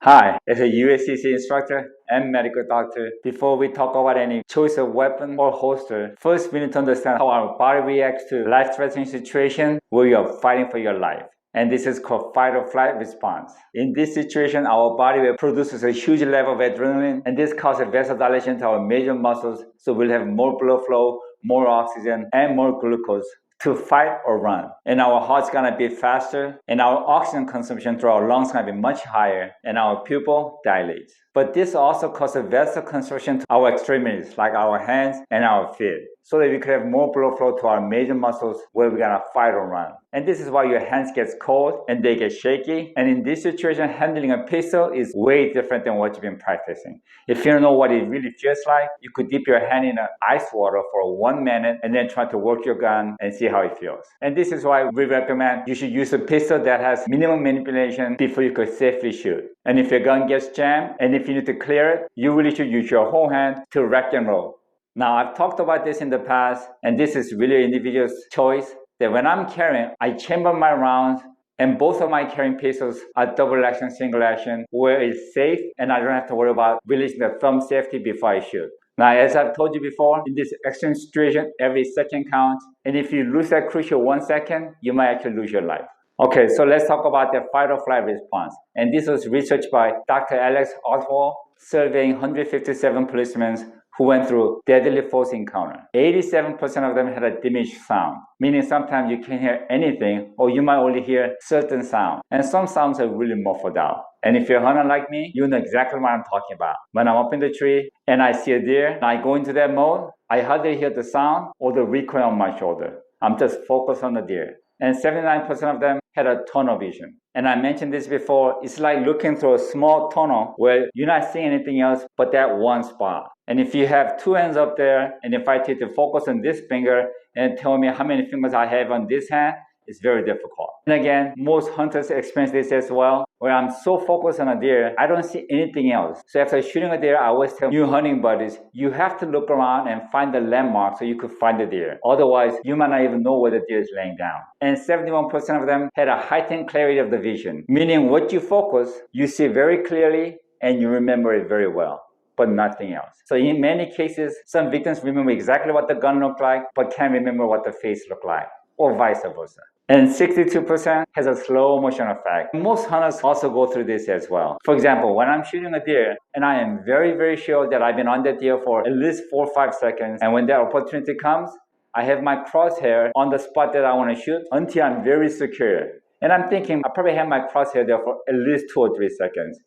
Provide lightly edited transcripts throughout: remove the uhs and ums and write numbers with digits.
Hi, as a UACC instructor and medical doctor, before we talk about any choice of weapon or holster, first we need to understand how our body reacts to life-threatening situation where you are fighting for your life. And this is called fight or flight response. In this situation, our body will produce a huge level of adrenaline, and this causes vasodilation to our major muscles, so we'll have more blood flow, more oxygen, and more glucose to fight or run. And our heart's gonna beat faster, and our oxygen consumption through our lungs gonna be much higher, and our pupil dilates. But this also causes vasoconstriction to our extremities, like our hands and our feet, so that we could have more blood flow to our major muscles where we're gonna fight or run. And this is why your hands get cold and they get shaky. And in this situation, handling a pistol is way different than what you've been practicing. If you don't know what it really feels like, you could dip your hand in ice water for 1 minute and then try to work your gun and see how it feels. And this is why we recommend you should use a pistol that has minimum manipulation before you could safely shoot. And if your gun gets jammed and if you need to clear it, you really should use your whole hand to rack and roll. Now, I've talked about this in the past, and this is really an individual's choice, that when I'm carrying, I chamber my rounds, and both of my carrying pistols are double action, single action, where it's safe and I don't have to worry about releasing the thumb safety before I shoot. Now, as I've told you before, in this extreme situation, every second counts, and if you lose that crucial 1 second, you might actually lose your life. Okay, so let's talk about the fight or flight response. And this was researched by Dr. Alex Oswald, surveying 157 policemen who went through deadly force encounter. 87% of them had a diminished sound, meaning sometimes you can't hear anything or you might only hear certain sounds. And some sounds are really muffled out. And if you're a hunter like me, you know exactly what I'm talking about. When I'm up in the tree and I see a deer and I go into that mode, I hardly hear the sound or the recoil on my shoulder. I'm just focused on the deer. And 79% of them had a tunnel vision. And I mentioned this before, it's like looking through a small tunnel where you're not seeing anything else but that one spot. And if you have two hands up there, and if I take to focus on this finger and tell me how many fingers I have on this hand, it's very difficult. And again, most hunters experience this as well, where I'm so focused on a deer, I don't see anything else. So after shooting a deer, I always tell new hunting buddies, you have to look around and find the landmark so you could find the deer. Otherwise, you might not even know where the deer is laying down. And 71% of them had a heightened clarity of the vision, meaning what you focus, you see very clearly and you remember it very well, but nothing else. So in many cases, some victims remember exactly what the gun looked like, but can't remember what the face looked like, or vice versa. And 62% has a slow motion effect. Most hunters also go through this as well. For example, when I'm shooting a deer and I am very sure that I've been on that deer for at least 4 or 5 seconds, and when that opportunity comes, I have my crosshair on the spot that I want to shoot until I'm very secure. And I'm thinking I probably have my crosshair there for at least 2 or 3 seconds.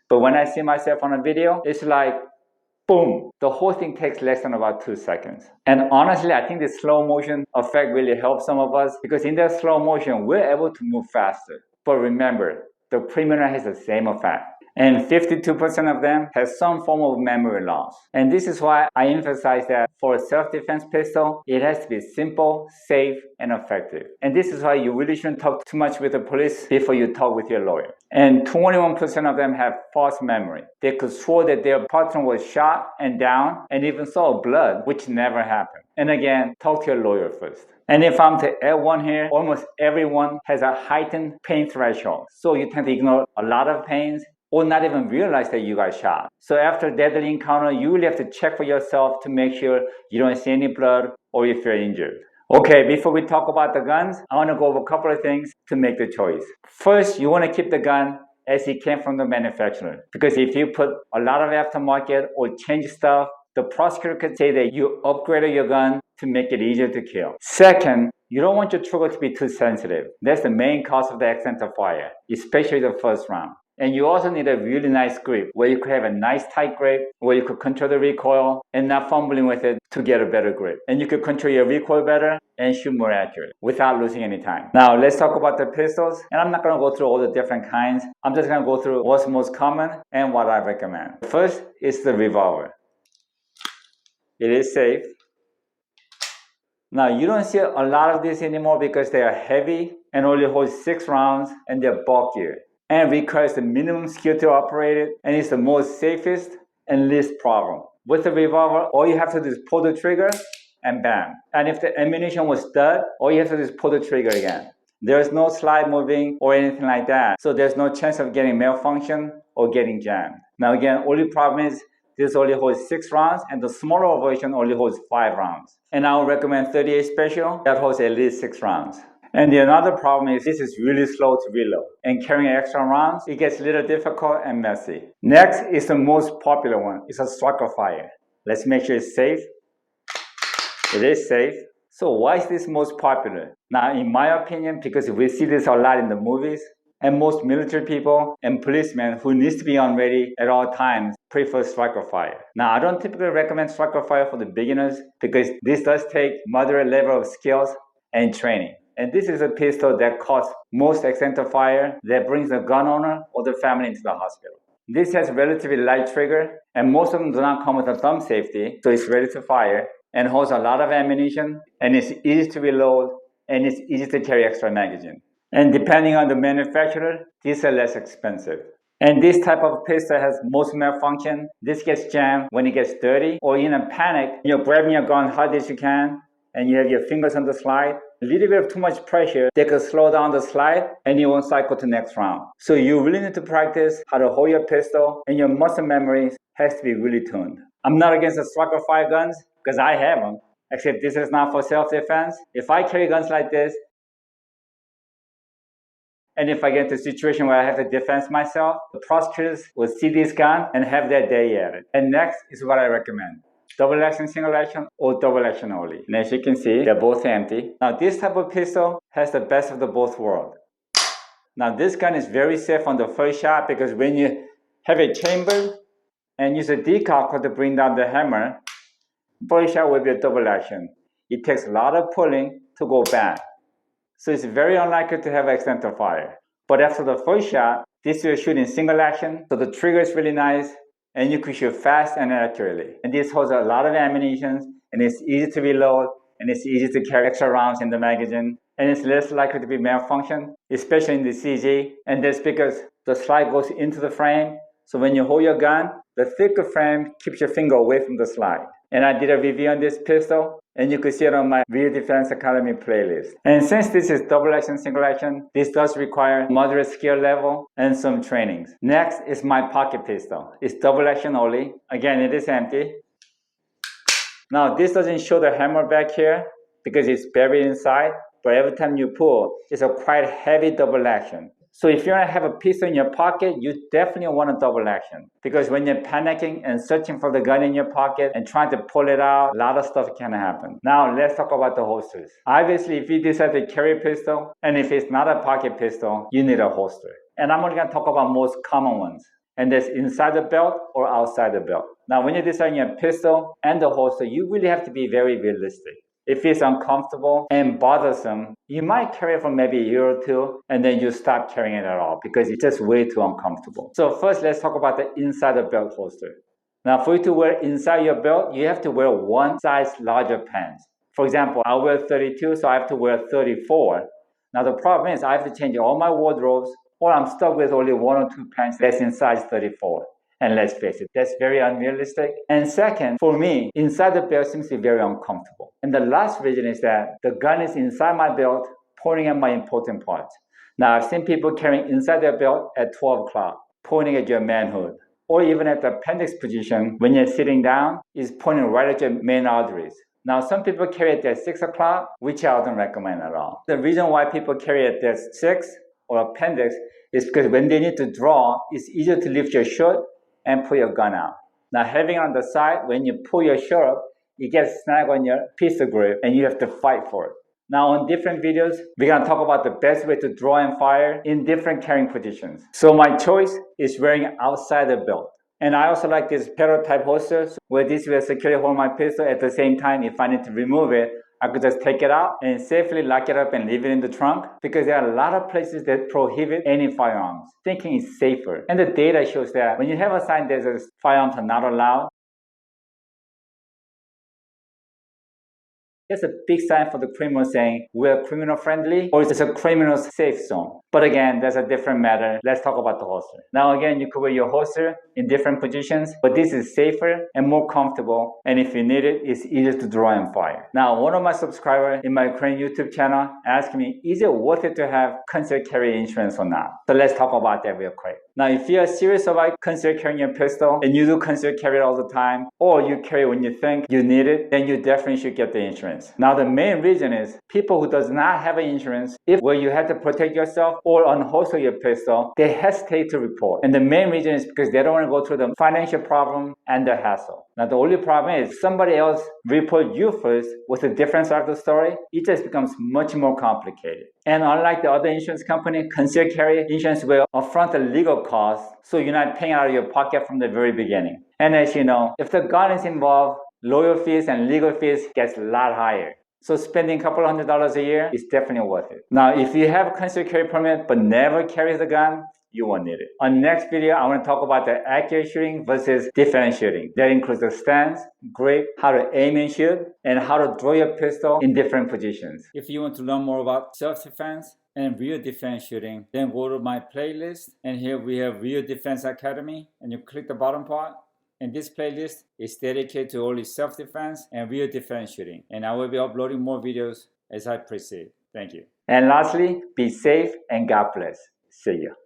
But when I see myself on a video, it's like, boom, the whole thing takes less than about 2 seconds. And honestly, I think the slow motion effect really helps some of us because in that slow motion, we're able to move faster. But remember, the pre-minute has the same effect. And 52% of them has some form of memory loss. And this is why I emphasize that for a self-defense pistol, it has to be simple, safe, and effective. And this is why you really shouldn't talk too much with the police before you talk with your lawyer. And 21% of them have false memory. They could swear that their partner was shot and down and even saw blood, which never happened. And again, talk to your lawyer first. And if I'm to add one here, almost everyone has a heightened pain threshold. So you tend to ignore a lot of pains or not even realize that you got shot. So after a deadly encounter, you really have to check for yourself to make sure you don't see any blood or if you're injured. Okay, before we talk about the guns, I want to go over a couple of things to make the choice. First, you want to keep the gun as it came from the manufacturer. Because if you put a lot of aftermarket or change stuff, the prosecutor could say that you upgraded your gun to make it easier to kill. Second, you don't want your trigger to be too sensitive. That's the main cause of the accidental fire, especially the first round. And you also need a really nice grip where you could have a nice tight grip where you could control the recoil and not fumbling with it to get a better grip. And you could control your recoil better and shoot more accurate without losing any time. Now let's talk about the pistols. And I'm not going to go through all the different kinds. I'm just going to go through what's most common and what I recommend. First is the revolver. It is safe. Now you don't see a lot of these anymore because they are heavy and only hold 6 rounds and they're bulkier. And requires the minimum skill to operate it, and it's the most safest and least problem. With the revolver, all you have to do is pull the trigger and bam. And if the ammunition was dud, all you have to do is pull the trigger again. There's no slide moving or anything like that. So there's no chance of getting malfunction or getting jammed. Now again, only problem is this only holds 6 rounds and the smaller version only holds 5 rounds. And I would recommend 38 Special that holds at least 6 rounds. And the another problem is this is really slow to reload. And carrying extra rounds, it gets a little difficult and messy. Next is the most popular one. It's a striker fire. Let's make sure it's safe. It is safe. So why is this most popular? Now, in my opinion, because we see this a lot in the movies, and most military people and policemen who needs to be on ready at all times prefer striker fire. Now, I don't typically recommend striker fire for the beginners because this does take moderate level of skills and training. And this is a pistol that costs most accidental fire that brings the gun owner or the family into the hospital. This has relatively light trigger, and most of them do not come with a thumb safety, so it's ready to fire and holds a lot of ammunition, and it's easy to reload, and it's easy to carry extra magazine. And depending on the manufacturer, these are less expensive. And this type of pistol has most malfunction. This gets jammed when it gets dirty, or in a panic, you're grabbing your gun hard as you can, and you have your fingers on the slide. A little bit of too much pressure, they could slow down the slide and you won't cycle to next round. So you really need to practice how to hold your pistol, and your muscle memory has to be really tuned. I'm not against the striker fire guns because I have them, except this is not for self-defense. If I carry guns like this, and if I get into a situation where I have to defend myself, the prosecutors will see this gun and have their day at it. And next is what I recommend. Double action, single action, or double action only. And as you can see, they're both empty. Now this type of pistol has the best of the both worlds. Now this gun is very safe on the first shot because when you have it chambered and use a decocker to bring down the hammer, first shot will be a double action. It takes a lot of pulling to go back. So it's very unlikely to have accidental fire. But after the first shot, this will shoot in single action, so the trigger is really nice, and you can shoot fast and accurately. And this holds a lot of ammunition, and it's easy to reload, and it's easy to carry extra rounds in the magazine, and it's less likely to be malfunction, especially in the CG. And that's because the slide goes into the frame, so when you hold your gun, the thicker frame keeps your finger away from the slide. And I did a review on this pistol, and you can see it on my VA Defense Academy playlist. And since this is double action, single action, this does require moderate skill level and some trainings. Next is my pocket pistol. It's double action only. Again, it is empty. Now, this doesn't show the hammer back here because it's buried inside, but every time you pull, it's a quite heavy double action. So if you want to have a pistol in your pocket, you definitely want a double action. Because when you're panicking and searching for the gun in your pocket and trying to pull it out, a lot of stuff can happen. Now let's talk about the holsters. Obviously, if you decide to carry a pistol, and if it's not a pocket pistol, you need a holster. And I'm only going to talk about most common ones. And that's inside the belt or outside the belt. Now when you're deciding your pistol and the holster, you really have to be very realistic. If it's uncomfortable and bothersome, you might carry it for maybe a year or two, and then you stop carrying it at all because it's just way too uncomfortable. So first, let's talk about the inside the belt holster. Now, for you to wear inside your belt, you have to wear one size larger pants. For example, I wear 32, so I have to wear 34. Now, the problem is I have to change all my wardrobes, or I'm stuck with only 1 or 2 pants that's in size 34. And let's face it, that's very unrealistic. And second, for me, inside the belt seems to be very uncomfortable. And the last reason is that the gun is inside my belt, pointing at my important parts. Now, I've seen people carrying inside their belt at 12 o'clock, pointing at your manhood. Or even at the appendix position, when you're sitting down, is pointing right at your main arteries. Now, some people carry it at 6 o'clock, which I don't recommend at all. The reason why people carry it at 6 or appendix is because when they need to draw, it's easier to lift your shirt and pull your gun out. Now, having on the side, when you pull your shirt up, it gets snagged on your pistol grip and you have to fight for it. Now, on different videos, we're going to talk about the best way to draw and fire in different carrying positions. So my choice is wearing outside the belt. And I also like this pedal type holster where this will securely hold my pistol. At the same time, if I need to remove it, I could just take it out and safely lock it up and leave it in the trunk, because there are a lot of places that prohibit any firearms, thinking it's safer. And the data shows that when you have a sign that says firearms are not allowed, That's a big sign for the criminal saying we're criminal friendly or it's a criminal safe zone. But again, that's a different matter. Let's talk about the holster. Now again, you could wear your holster in different positions, but this is safer and more comfortable. And if you need it, it's easier to draw and fire. Now, one of my subscribers in my Ukraine YouTube channel asked me, is it worth it to have concealed carry insurance or not? So let's talk about that real quick. Now, if you are serious about concealed carrying your pistol and you do concealed carry all the time, or you carry when you think you need it, then you definitely should get the insurance. Now, the main reason is people who does not have an insurance, if where you have to protect yourself or unholster your pistol, they hesitate to report. And the main reason is because they don't want to go through the financial problem and the hassle. Now, the only problem is somebody else report you first with a different side of the story. It just becomes much more complicated. And unlike the other insurance company, concealed carry insurance will upfront the legal costs, so you're not paying out of your pocket from the very beginning. And as you know, if the gun is involved, lawyer fees and legal fees gets a lot higher. So spending a couple $100 a year is definitely worth it. Now, if you have a concealed carry permit but never carry the gun, you won't need it. On the next video, I want to talk about the accurate shooting versus defense shooting. That includes the stance, grip, how to aim and shoot, and how to draw your pistol in different positions. If you want to learn more about self-defense and real defense shooting, then go to my playlist. And here we have Real Defense Academy, and you click the bottom part. And this playlist is dedicated to only self-defense and real defense shooting. And I will be uploading more videos as I proceed. Thank you. And lastly, be safe and God bless. See you.